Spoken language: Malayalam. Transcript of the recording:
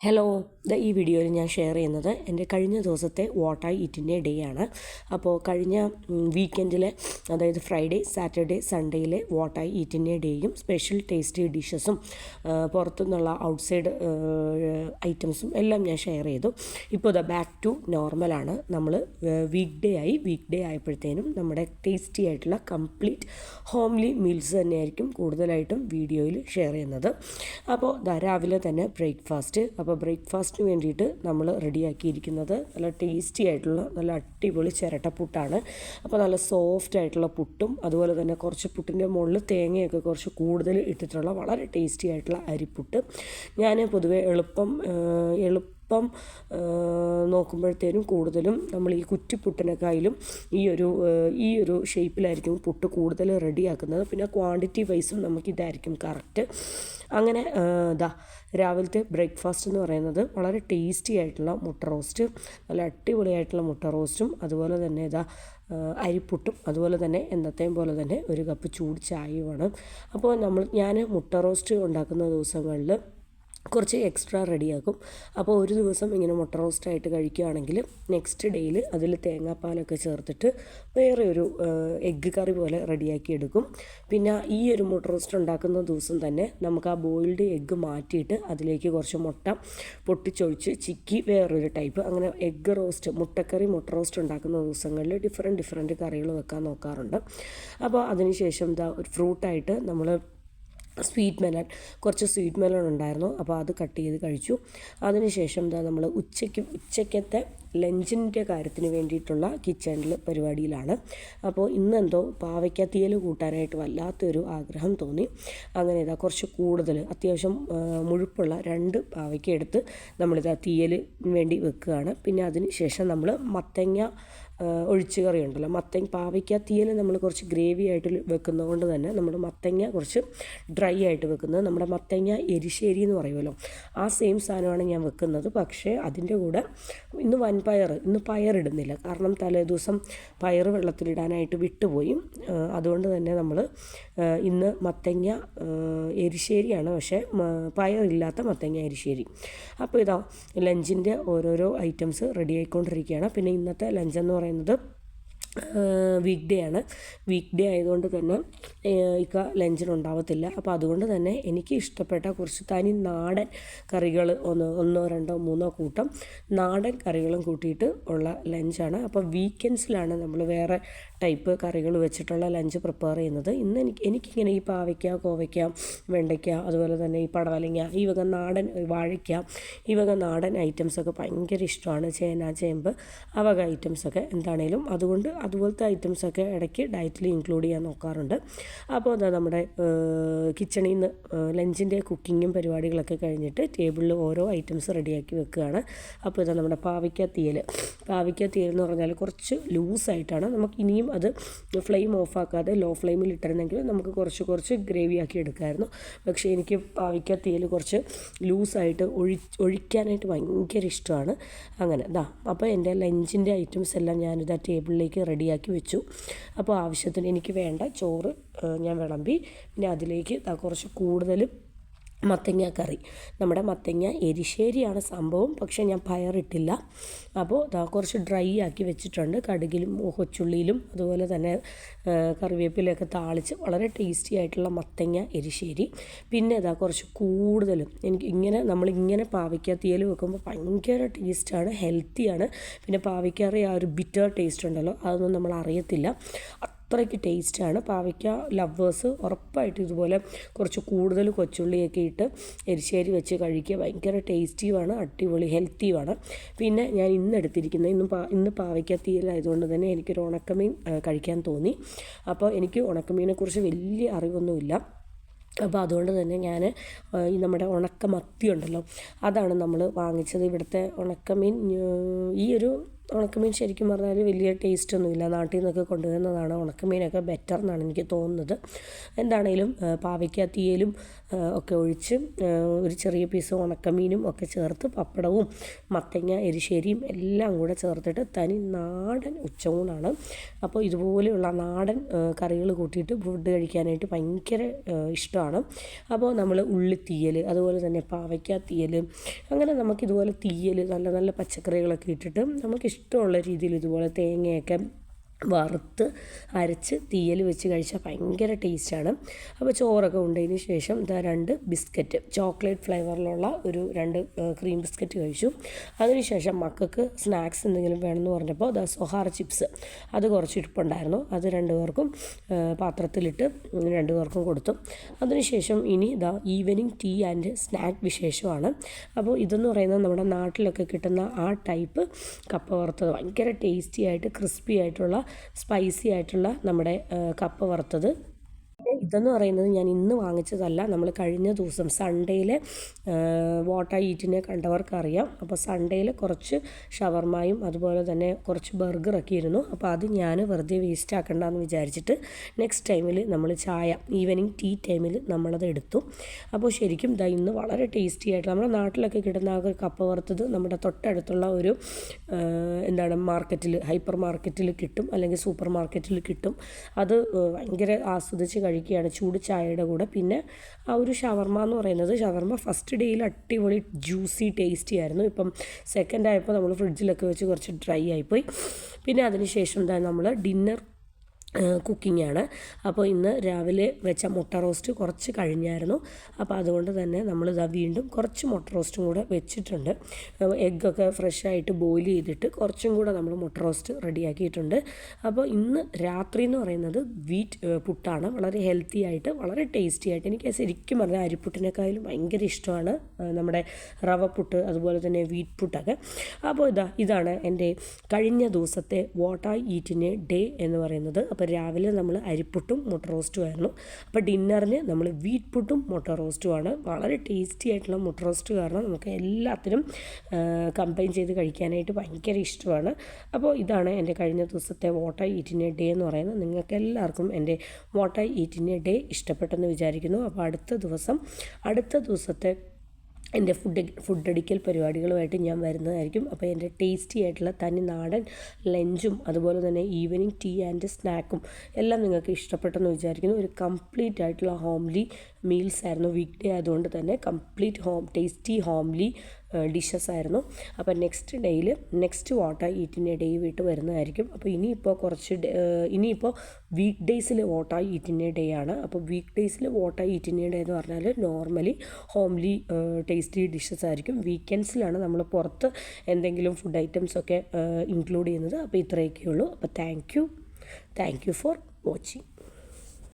ഹലോ, ഈ വീഡിയോയിൽ ഞാൻ ഷെയർ ചെയ്യുന്നത് എൻ്റെ കഴിഞ്ഞ ദിവസത്തെ വാട്ട് ഐ ഈറ്റിൻ്റെ ഡേ ആണ്. അപ്പോൾ കഴിഞ്ഞ വീക്കെൻഡിലെ, അതായത് ഫ്രൈഡേ, സാറ്റർഡേ, സൺഡേയിലെ വാട്ട് ഐ ഈറ്റിൻ്റെ ഡേയും സ്പെഷ്യൽ ടേസ്റ്റി ഡിഷസും പുറത്തുനിന്നുള്ള ഔട്ട്സൈഡ് ഐറ്റംസും എല്ലാം ഞാൻ ഷെയർ ചെയ്തു. ഇപ്പോൾ ഇതാ ബാക്ക് ടു നോർമലാണ്. നമ്മൾ വീക്ക് ഡേ ആയപ്പോഴത്തേനും നമ്മുടെ ടേസ്റ്റി ആയിട്ടുള്ള കംപ്ലീറ്റ് ഹോംലി മീൽസ് തന്നെയായിരിക്കും കൂടുതലായിട്ടും വീഡിയോയിൽ ഷെയർ ചെയ്യുന്നത്. അപ്പോൾ രാവിലെ തന്നെ ബ്രേക്ക്ഫാസ്റ്റ്. അപ്പോൾ ബ്രേക്ക്ഫാസ്റ്റിന് വേണ്ടിയിട്ട് നമ്മൾ റെഡിയാക്കിയിരിക്കുന്നത് നല്ല ടേസ്റ്റി ആയിട്ടുള്ള നല്ല അടിപൊളി ചിരട്ടപ്പുട്ടാണ്. അപ്പോൾ നല്ല സോഫ്റ്റ് ആയിട്ടുള്ള പുട്ടും അതുപോലെ തന്നെ കുറച്ച് പുട്ടിൻ്റെ മുകളിൽ തേങ്ങയൊക്കെ കുറച്ച് കൂടുതൽ ഇട്ടിട്ടുള്ള വളരെ ടേസ്റ്റി ആയിട്ടുള്ള അരിപ്പുട്ട്. ഞാൻ പൊതുവേ എളുപ്പം നോക്കുമ്പോഴത്തേനും കൂടുതലും നമ്മൾ ഈ കുറ്റിപ്പുട്ടിനേക്കാളും ഈ ഒരു ഷേപ്പിലായിരിക്കും പുട്ട് കൂടുതൽ റെഡിയാക്കുന്നത്. പിന്നെ ക്വാണ്ടിറ്റി വൈസും നമുക്കിതായിരിക്കും കറക്റ്റ്. അങ്ങനെ രാവിലത്തെ ബ്രേക്ക്ഫാസ്റ്റ് എന്ന് പറയുന്നത് വളരെ ടേസ്റ്റി ആയിട്ടുള്ള മുട്ട റോസ്റ്റ്, നല്ല അടിപൊളിയായിട്ടുള്ള മുട്ട റോസ്റ്റും അതുപോലെ തന്നെ അരിപ്പുട്ടും അതുപോലെ തന്നെ എന്നത്തെയും പോലെ തന്നെ ഒരു കപ്പ് ചൂട് ചായയുമാണ്. അപ്പോൾ ഞാൻ മുട്ട റോസ്റ്റ് ഉണ്ടാക്കുന്ന ദിവസങ്ങളിൽ കുറച്ച് എക്സ്ട്രാ റെഡിയാക്കും. അപ്പോൾ ഒരു ദിവസം ഇങ്ങനെ മുട്ട റോസ്റ്റായിട്ട് കഴിക്കുകയാണെങ്കിൽ നെക്സ്റ്റ് ഡേയിൽ അതിൽ തേങ്ങാപ്പാലൊക്കെ ചേർത്തിട്ട് വേറെ ഒരു എഗ്ഗ് കറി പോലെ റെഡിയാക്കി എടുക്കും. പിന്നെ ഈ ഒരു മുട്ട റോസ്റ്റ് ഉണ്ടാക്കുന്ന ദിവസം തന്നെ നമുക്ക് ആ ബോയിൽഡ് എഗ്ഗ് മാറ്റിയിട്ട് അതിലേക്ക് കുറച്ച് മുട്ട പൊട്ടിച്ചൊഴിച്ച് ചിക്കി വേറൊരു ടൈപ്പ്, അങ്ങനെ എഗ്ഗ് റോസ്റ്റ്, മുട്ടക്കറി, മുട്ട റോസ്റ്റ് ഉണ്ടാക്കുന്ന ദിവസങ്ങളിൽ ഡിഫറെൻറ്റ് കറികൾ വെക്കാൻ നോക്കാറുണ്ട്. അപ്പോൾ അതിനുശേഷം ഒരു ഫ്രൂട്ടായിട്ട് നമ്മൾ കുറച്ച് സ്വീറ്റ് മെലൺ ഉണ്ടായിരുന്നു. അപ്പോൾ അത് കട്ട് ചെയ്ത് കഴിച്ചു. അതിനുശേഷം നമ്മൾ ഉച്ചയ്ക്കത്തെ ലഞ്ചിൻ്റെ കാര്യത്തിന് വേണ്ടിയിട്ടുള്ള കിച്ചണിൽ പരിപാടിയിലാണ്. അപ്പോൾ ഇന്നെന്തോ പാവയ്ക്കത്തീയൽ കൂട്ടാനായിട്ട് വല്ലാത്തൊരു ആഗ്രഹം തോന്നി. അങ്ങനെ കുറച്ച് കൂടുതൽ അത്യാവശ്യം മുഴുപ്പുള്ള 2 പാവയ്ക്ക എടുത്ത് തീയൽ വേണ്ടി വെക്കുകയാണ്. പിന്നെ അതിന് ശേഷം നമ്മൾ മത്തങ്ങ ഒഴിച്ച് കറി ഉണ്ടല്ലോ, പാവയ്ക്ക തീയൽ നമ്മൾ കുറച്ച് ഗ്രേവി ആയിട്ട് വെക്കുന്നത് കൊണ്ട് തന്നെ നമ്മൾ മത്തങ്ങ കുറച്ച് ഡ്രൈ ആയിട്ട് വെക്കുന്നത്, നമ്മുടെ മത്തങ്ങ എരിശ്ശേരി എന്ന് പറയുമല്ലോ, ആ സെയിം സാധനമാണ് ഞാൻ വെക്കുന്നത്. പക്ഷേ അതിൻ്റെ കൂടെ ഇന്ന് പയറിടുന്നില്ല, കാരണം തലേദിവസം പയർ വെള്ളത്തിലിടാനായിട്ട് വിട്ടുപോയി. അതുകൊണ്ട് തന്നെ നമ്മൾ ഇന്ന് മത്തങ്ങ എരിശ്ശേരിയാണ്, പക്ഷേ പയറില്ലാത്ത മത്തങ്ങ എരിശ്ശേരി. അപ്പോൾ ലഞ്ചിൻ്റെ ഓരോരോ ഐറ്റംസ് റെഡി ആയിക്കൊണ്ടിരിക്കുകയാണ്. പിന്നെ ഇന്നത്തെ ലഞ്ചെന്ന് പറയുന്നത് വീക്ക് ഡേ ആയതുകൊണ്ട് തന്നെ ലഞ്ചിനുണ്ടാവത്തില്ല. അപ്പോൾ അതുകൊണ്ട് തന്നെ എനിക്ക് ഇഷ്ടപ്പെട്ട കുറച്ച് തനി നാടൻ കറികൾ, 1, 2, 3 കൂട്ടം നാടൻ കറികളും കൂട്ടിയിട്ട് ഉള്ള ലഞ്ചാണ്. അപ്പോൾ വീക്കെൻഡ്സിലാണ് നമ്മൾ വേറെ ടൈപ്പ് കറികൾ വെച്ചിട്ടുള്ള ലഞ്ച് പ്രിപ്പയർ ചെയ്യുന്നത്. ഇന്ന് എനിക്കിങ്ങനെ ഈ പാവയ്ക്ക, കോവയ്ക്ക, വെണ്ടയ്ക്ക, അതുപോലെ തന്നെ ഈ പടവലങ്ങ, ഈ വക നാടൻ വാഴയ്ക്ക, ഈ വക നാടൻ ഐറ്റംസൊക്കെ ഭയങ്കര ഇഷ്ടമാണ്. ചേന, ചേമ്പ്, ആ വക ഐറ്റംസൊക്കെ എന്താണേലും അതുപോലത്തെ ഐറ്റംസൊക്കെ ഇടയ്ക്ക് ഡയറ്റിൽ ഇൻക്ലൂഡ് ചെയ്യാൻ നോക്കാറുണ്ട്. അപ്പോൾ നമ്മുടെ കിച്ചണിൽ നിന്ന് ലഞ്ചിൻ്റെ കുക്കിങ്ങും പരിപാടികളൊക്കെ കഴിഞ്ഞിട്ട് ടേബിളിൽ ഓരോ ഐറ്റംസ് റെഡിയാക്കി വെക്കുകയാണ്. അപ്പോൾ നമ്മുടെ പാവയ്ക്ക തീയൽ എന്ന് പറഞ്ഞാൽ കുറച്ച് ലൂസായിട്ടാണ്. നമുക്ക് ഇനിയും അത് ഫ്ലെയിം ഓഫാക്കാതെ ലോ ഫ്ലെയിമിൽ ഇട്ടിരുന്നെങ്കിൽ നമുക്ക് കുറച്ച് ഗ്രേവി ആക്കി എടുക്കാമായിരുന്നു. പക്ഷേ എനിക്ക് പാവയ്ക്ക തീയൽ കുറച്ച് ലൂസായിട്ട് ഒഴിക്കാനായിട്ട് ഭയങ്കര ഇഷ്ടമാണ്. അങ്ങനെ അപ്പോൾ എൻ്റെ ലഞ്ചിൻ്റെ ഐറ്റംസ് എല്ലാം ഞാനിതാ ടേബിളിലേക്ക് റെഡിയാക്കി വെച്ചു. അപ്പോൾ ആവശ്യത്തിന് എനിക്ക് വേണ്ട ചോറ് ഞാൻ വിളമ്പി. പിന്നെ അതിലേക്ക് കുറച്ച് കൂടുതൽ മത്തങ്ങ കറി, നമ്മുടെ മത്തങ്ങ എരിശ്ശേരിയാണ് സംഭവം, പക്ഷേ ഞാൻ പയറിട്ടില്ല. അപ്പോൾ കുറച്ച് ഡ്രൈ ആക്കി വെച്ചിട്ടുണ്ട്. കടുകിലും കൊച്ചുള്ളിയിലും അതുപോലെ തന്നെ കറിവേപ്പിലൊക്കെ താളിച്ച് വളരെ ടേസ്റ്റി ആയിട്ടുള്ള മത്തങ്ങ എരിശ്ശേരി. പിന്നെ കുറച്ച് കൂടുതലും നമ്മളിങ്ങനെ പാവയ്ക്ക തീയൽ വെക്കുമ്പോൾ ഭയങ്കര ടേസ്റ്റാണ്, ഹെൽത്തിയാണ്. പിന്നെ പാവയ്ക്കറി ആ ഒരു ബിറ്റർ ടേസ്റ്റ് ഉണ്ടല്ലോ, അതൊന്നും നമ്മൾ അറിയത്തില്ല. അത്രയ്ക്ക് ടേസ്റ്റാണ്. പാവയ്ക്ക ലവേഴ്സ് ഉറപ്പായിട്ട് ഇതുപോലെ കുറച്ച് കൂടുതൽ കൊച്ചുള്ളിയൊക്കെ ഇട്ട് എരിശ്ശേരി വെച്ച് കഴിക്കുക. ഭയങ്കര ടേസ്റ്റിയുമാണ്, അടിപൊളി ഹെൽത്തിയുമാണ്. പിന്നെ ഞാൻ ഇന്ന് പാവയ്ക്ക തീയലായതുകൊണ്ട് തന്നെ എനിക്കൊരു ഉണക്കമീൻ കഴിക്കാൻ തോന്നി. അപ്പോൾ എനിക്ക് ഉണക്കമീനെക്കുറിച്ച് വലിയ അറിവൊന്നുമില്ല. അപ്പോൾ അതുകൊണ്ട് തന്നെ ഞാൻ നമ്മുടെ ഉണക്ക മത്തി ഉണ്ടല്ലോ, അതാണ് നമ്മൾ വാങ്ങിച്ചത്. ഇവിടുത്തെ ഉണക്കമീൻ ഈ ഒരു ഉണക്കമീൻ ശരിക്കും പറഞ്ഞാൽ വലിയ ടേസ്റ്റൊന്നുമില്ല. നാട്ടിൽ നിന്നൊക്കെ കൊണ്ടുവരുന്നതാണ് ഉണക്കമീനൊക്കെ ബെറ്റർ എന്നാണ് എനിക്ക് തോന്നുന്നത്. എന്താണേലും പാവയ്ക്ക തീയലും ഒക്കെ ഒഴിച്ച് ഒരു ചെറിയ പീസ് ഉണക്കമീനും ഒക്കെ ചേർത്ത് പപ്പടവും മത്തങ്ങ എരിശ്ശേരിയും എല്ലാം കൂടെ ചേർത്തിട്ട് തനി നാടൻ ഉച്ചയൂണാണ്. അപ്പോൾ ഇതുപോലെയുള്ള നാടൻ കറികൾ കൂട്ടിയിട്ട് ഫുഡ് കഴിക്കാനായിട്ട് ഭയങ്കര ഇഷ്ടമാണ്. അപ്പോൾ നമ്മൾ ഉള്ളിത്തീയൽ, അതുപോലെ തന്നെ പാവയ്ക്ക തീയൽ, അങ്ങനെ നമുക്കിതുപോലെ തീയൽ നല്ല നല്ല പച്ചക്കറികളൊക്കെ ഇട്ടിട്ട് നമുക്കിഷ്ടമുള്ള രീതിയിൽ ഇതുപോലെ തേങ്ങയൊക്കെ വറുത്ത് അരച്ച് തീയൽ വെച്ച് കഴിച്ചാൽ ഭയങ്കര ടേസ്റ്റാണ്. അപ്പോൾ ചോറൊക്കെ ഉണ്ടതിന് ശേഷം ഇതാ 2 ബിസ്ക്കറ്റ്, ചോക്ലേറ്റ് ഫ്ലേവറിലുള്ള ഒരു 2 ക്രീം ബിസ്ക്കറ്റ് കഴിച്ചു. അതിനുശേഷം മക്കൾക്ക് സ്നാക്സ് എന്തെങ്കിലും വേണമെന്ന് പറഞ്ഞപ്പോൾ ഇതാ സൊഹാർ ചിപ്സ് അത് കുറച്ച് ഇരിപ്പുണ്ടായിരുന്നു. അത് 2 പേർക്കും പാത്രത്തിലിട്ട് 2 പേർക്കും കൊടുത്തു. അതിനുശേഷം ഇനി ഇതാ ഈവനിങ് ടീ ആൻഡ് സ്നാക്ക് വിശേഷമാണ്. അപ്പോൾ ഇതെന്ന് പറയുന്നത് നമ്മുടെ നാട്ടിലൊക്കെ കിട്ടുന്ന ആ ടൈപ്പ് കപ്പ വറുത്തത്, ഭയങ്കര ടേസ്റ്റി ആയിട്ട് ക്രിസ്പി ആയിട്ടുള്ള സ്പൈസി ആയിട്ടുള്ള നമ്മുടെ കപ്പ വറുത്തത്. ഇതെന്ന് പറയുന്നത് ഞാൻ ഇന്ന് വാങ്ങിച്ചതല്ല, നമ്മൾ കഴിഞ്ഞ ദിവസം സൺഡേയിലെ വാട്ട് ഐ ഈറ്റിനെ കണ്ടവർക്കറിയാം. അപ്പോൾ സൺഡേയിൽ കുറച്ച് ഷവർമായും അതുപോലെ തന്നെ കുറച്ച് ബർഗറൊക്കെ ഇരുന്നു. അപ്പോൾ അത് ഞാൻ വെറുതെ വേസ്റ്റ് ആക്കണ്ടെന്ന് വിചാരിച്ചിട്ട് നെക്സ്റ്റ് ടൈമിൽ നമ്മൾ ചായ ഈവനിങ് ടീ ടൈമിൽ നമ്മളത് എടുത്തു. അപ്പോൾ ശരിക്കും ഇന്ന് വളരെ ടേസ്റ്റി ആയിട്ട് നമ്മുടെ നാട്ടിലൊക്കെ കിട്ടുന്ന ആ ഒരു കപ്പ വറുത്തത് നമ്മുടെ തൊട്ടടുത്തുള്ള ഒരു മാർക്കറ്റിൽ, ഹൈപ്പർ മാർക്കറ്റിൽ കിട്ടും, അല്ലെങ്കിൽ സൂപ്പർ മാർക്കറ്റിൽ കിട്ടും. അത് ഭയങ്കര ആസ്വദിച്ച് കഴിക്കുകയാണ് ചൂട് ചായയുടെ കൂടെ. പിന്നെ ആ ഒരു ഷവർമ എന്ന് പറയുന്നത്, ഷവർമ ഫസ്റ്റ് ഡേയിൽ അടിപൊളി ജ്യൂസി ടേസ്റ്റി ആയിരുന്നു. ഇപ്പം സെക്കൻഡ് ആയപ്പോൾ നമ്മൾ ഫ്രിഡ്ജിലൊക്കെ വെച്ച് കുറച്ച് ഡ്രൈ ആയിപ്പോയി. പിന്നെ അതിന് ശേഷം നമ്മൾ ഡിന്നർ കുക്കിംഗ് ആണ്. അപ്പോൾ ഇന്ന് രാവിലെ വെച്ച മുട്ട റോസ്റ്റ് കുറച്ച് കഴിഞ്ഞായിരുന്നു. അപ്പോൾ അതുകൊണ്ട് തന്നെ നമ്മളിതാ വീണ്ടും കുറച്ച് മുട്ട റോസ്റ്റും കൂടെ വെച്ചിട്ടുണ്ട്. എഗ്ഗൊക്കെ ഫ്രഷായിട്ട് ബോയിൽ ചെയ്തിട്ട് കുറച്ചും കൂടെ നമ്മൾ മുട്ട റോസ്റ്റ് റെഡിയാക്കിയിട്ടുണ്ട്. അപ്പോൾ ഇന്ന് രാത്രി എന്ന് പറയുന്നത് വീറ്റ് പുട്ടാണ്. വളരെ ഹെൽത്തി ആയിട്ട് വളരെ ടേസ്റ്റി ആയിട്ട്, എനിക്ക് ശരിക്കും പറഞ്ഞാൽ അരിപ്പുട്ടിനേക്കാളും ഭയങ്കര ഇഷ്ടമാണ് നമ്മുടെ റവ പുട്ട്, അതുപോലെ തന്നെ വീറ്റ് പുട്ടൊക്കെ. അപ്പോൾ ഇതാണ് എൻ്റെ കഴിഞ്ഞ ദിവസത്തെ വാട്ട് ഐ ഈറ്റിന് ഡേ എന്ന് പറയുന്നത്. അപ്പോൾ രാവിലെ നമ്മൾ അരിപ്പുട്ടും മുട്ട റോസ്റ്റും ആയിരുന്നു. അപ്പോൾ ഡിന്നറിന് നമ്മൾ വീറ്റ് പുട്ടും മുട്ട റോസ്റ്റുമാണ്. വളരെ ടേസ്റ്റി ആയിട്ടുള്ള മുട്ട റോസ്റ്റ് കാരണം നമുക്ക് എല്ലാത്തിനും കമ്പൈൻ ചെയ്ത് കഴിക്കാനായിട്ട് ഭയങ്കര ഇഷ്ടമാണ്. അപ്പോൾ ഇതാണ് എൻ്റെ കഴിഞ്ഞ ദിവസത്തെ വാട്ട് ഐ ഈറ്റിന് ഡേ എന്ന് പറയുന്നത്. നിങ്ങൾക്ക് എല്ലാവർക്കും എൻ്റെ വാട്ട് ഐ ഈറ്റിന് ഡേ ഇഷ്ടപ്പെട്ടെന്ന് വിചാരിക്കുന്നു. അപ്പോൾ അടുത്ത ദിവസത്തെ എൻ്റെ ഫുഡ് അടിക്കൽ പരിപാടികളുമായിട്ട് ഞാൻ വരുന്നതായിരിക്കും. അപ്പോൾ എൻ്റെ ടേസ്റ്റി ആയിട്ടുള്ള തനി നാടൻ ലഞ്ചും അതുപോലെ തന്നെ ഈവനിങ് ടീ ആൻഡ് സ്നാക്കും എല്ലാം നിങ്ങൾക്ക് ഇഷ്ടപ്പെട്ടെന്ന് വിചാരിക്കുന്നു. ഒരു കംപ്ലീറ്റ് ആയിട്ടുള്ള ഹോംലി മീൽസ് ആയിരുന്നു. വീക്ക് ഡേ ആയതുകൊണ്ട് തന്നെ കംപ്ലീറ്റ് ടേസ്റ്റി ഹോംലി ഡിഷസ് ആയിരുന്നു. അപ്പോൾ നെക്സ്റ്റ് വാട്ട് ഐ ഈറ്റിൻ്റെ ഡേ വീട്ട് വരുന്നതായിരിക്കും. അപ്പോൾ ഇനിയിപ്പോൾ വീക്ക് ഡേയ്സിൽ വാട്ട് ഐ ഈറ്റിൻ്റെ ഡേ ആണ്. അപ്പോൾ വീക്ക് ഡേയ്സിൽ വാട്ട് ഐ ഈറ്റിൻ്റെ ഡേ എന്ന് പറഞ്ഞാൽ നോർമലി ഹോംലി ടേസ്റ്റി ഡിഷസ് ആയിരിക്കും. വീക്കെൻഡ്സിലാണ് നമ്മൾ പുറത്ത് എന്തെങ്കിലും ഫുഡ് ഐറ്റംസൊക്കെ ഇൻക്ലൂഡ് ചെയ്യുന്നത്. അപ്പോൾ ഇത്രയൊക്കെ ഉള്ളൂ. അപ്പോൾ താങ്ക് യു ഫോർ വാച്ചിങ്.